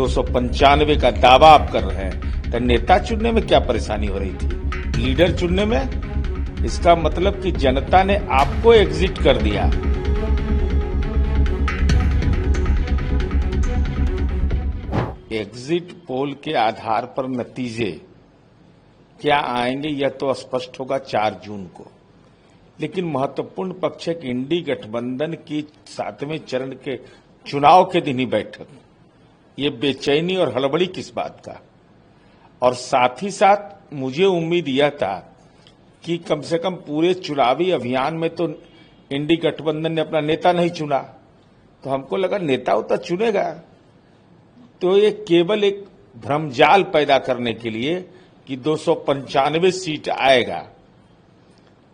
295 का दावा आप कर रहे हैं, तो नेता चुनने में क्या परेशानी हो रही थी? लीडर चुनने में? इसका मतलब कि जनता ने आपको एग्जिट कर दिया। एग्जिट पोल के आधार पर नतीजे क्या आएंगे यह तो स्पष्ट होगा 4 जून को। लेकिन महत्वपूर्ण पक्ष है कि इंडी गठबंधन की 7वें चरण के चुनाव के दिन ही बैठक, ये बेचैनी और हड़बड़ी किस बात का? और साथ ही साथ मुझे उम्मीद यह था कि कम से कम पूरे चुनावी अभियान में तो इंडी गठबंधन ने अपना नेता नहीं चुना, तो हमको लगा नेता उतना चुनेगा। तो ये केवल एक भ्रमजाल पैदा करने के लिए कि 295 सीट आएगा।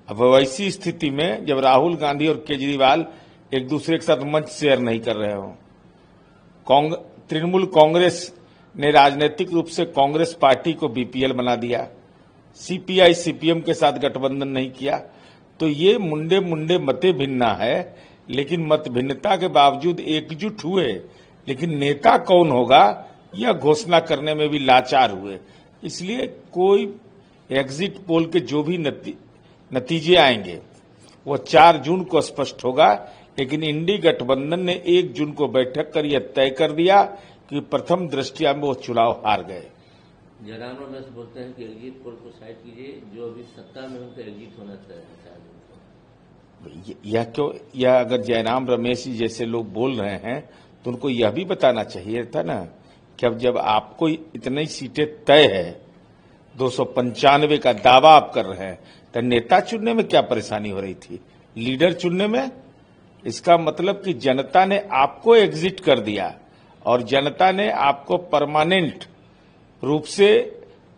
अब वैसी स्थिति में जब राहुल गांधी और केजरीवाल एक दूसरे के साथ मंच शेयर नहीं कर रहे हो, तृणमूल कांग्रेस ने राजनीतिक रूप से कांग्रेस पार्टी को बीपीएल बना दिया, सीपीआई सीपीएम के साथ गठबंधन नहीं किया, तो ये मुंडे मुंडे मते भिन्ना है। लेकिन मत भिन्नता के बावजूद एकजुट हुए, लेकिन नेता कौन होगा यह घोषणा करने में भी लाचार हुए। इसलिए कोई एग्जिट पोल के जो भी नतीजे आएंगे वो 4 जून को स्पष्ट होगा। लेकिन इंडी गठबंधन ने 1 जून को बैठक कर यह तय कर दिया कि प्रथम दृष्टया में वो चुनाव हार गए। जयराम रमेश बोलते हैं कि एग्जिट पोल को साइड कीजिए, जो अभी सत्ता में उनका एग्जिट होना चाहिए। यह क्यों? यह अगर जयराम रमेश जी जैसे लोग बोल रहे हैं तो उनको यह भी बताना चाहिए था ना कि अब जब आपको इतनी सीटें तय है, 295 का दावा आप कर रहे हैं, तो नेता चुनने में क्या परेशानी हो रही थी? लीडर चुनने में? इसका मतलब कि जनता ने आपको एग्जिट कर दिया और जनता ने आपको परमानेंट रूप से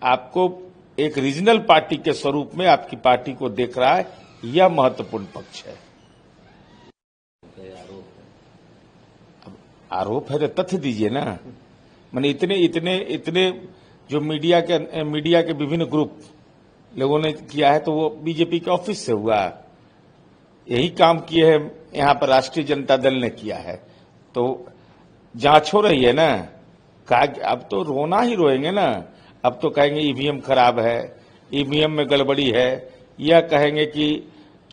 आपको एक रीजनल पार्टी के स्वरूप में आपकी पार्टी को देख रहा है। यह महत्वपूर्ण पक्ष है। अब आरोप है तो तथ्य दीजिए ना। माने इतने जो मीडिया के विभिन्न ग्रुप लोगों ने किया है, तो वो बीजेपी के ऑफिस से हुआ। यही काम किए हैं यहाँ पर राष्ट्रीय जनता दल ने किया है। तो जांच हो रही है ना। अब तो रोना ही रोएंगे ना। अब तो कहेंगे ईवीएम खराब है, ईवीएम में गड़बड़ी है, यह कहेंगे कि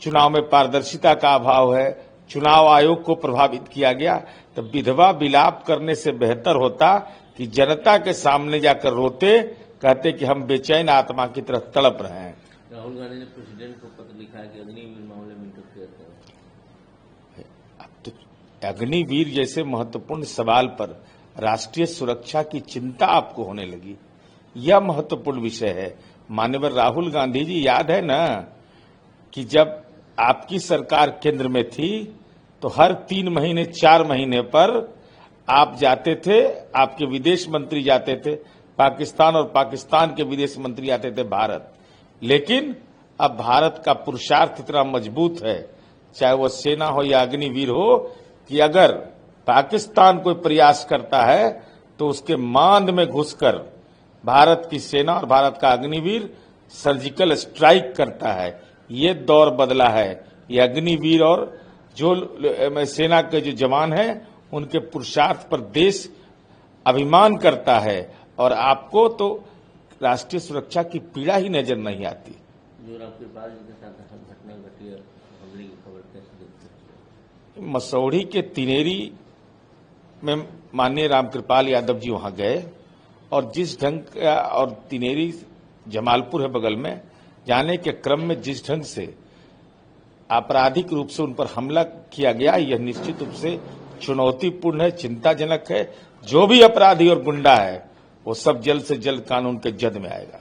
चुनाव में पारदर्शिता का अभाव है, चुनाव आयोग को प्रभावित किया गया। तो विधवा विलाप करने से बेहतर होता कि जनता के सामने जाकर रोते, कहते कि हम बेचैन आत्मा की तरफ तड़प रहे हैं। राहुल गांधी ने प्रेसिडेंट को पत्र लिखा है कि अग्निवीर मामले में इंटरफेयर करें। अब तो अग्निवीर जैसे महत्वपूर्ण सवाल पर राष्ट्रीय सुरक्षा की चिंता आपको होने लगी, यह महत्वपूर्ण विषय है। माननीय राहुल गांधी जी, याद है ना कि जब आपकी सरकार केंद्र में थी तो हर 3 महीने 4 महीने पर आप जाते थे, आपके विदेश मंत्री जाते थे पाकिस्तान और पाकिस्तान के विदेश मंत्री आते थे भारत। लेकिन अब भारत का पुरुषार्थ इतना मजबूत है, चाहे वो सेना हो या अग्निवीर हो, कि अगर पाकिस्तान कोई प्रयास करता है तो उसके मांद में घुसकर भारत की सेना और भारत का अग्निवीर सर्जिकल स्ट्राइक करता है। ये दौर बदला है। ये अग्निवीर और जो सेना के जो जवान हैं उनके पुरुषार्थ पर देश अभिमान करता है। और आपको तो राष्ट्रीय सुरक्षा की पीड़ा ही नजर नहीं आती। जो रामकृपाल जी के साथ घटना घटी है, हमले की खबर कैसे देखते हैं? मसौढ़ी के तिनेरी में माननीय रामकृपाल यादव जी वहां गए और जिस ढंग का, और तिनेरी जमालपुर है बगल में, जाने के क्रम में जिस ढंग से आपराधिक रूप से उन पर हमला किया गया, यह निश्चित रूप से चुनौतीपूर्ण है, चिंताजनक है। जो भी अपराधी और गुंडा है वो सब जल्द से जल्द कानून के जद में आएगा।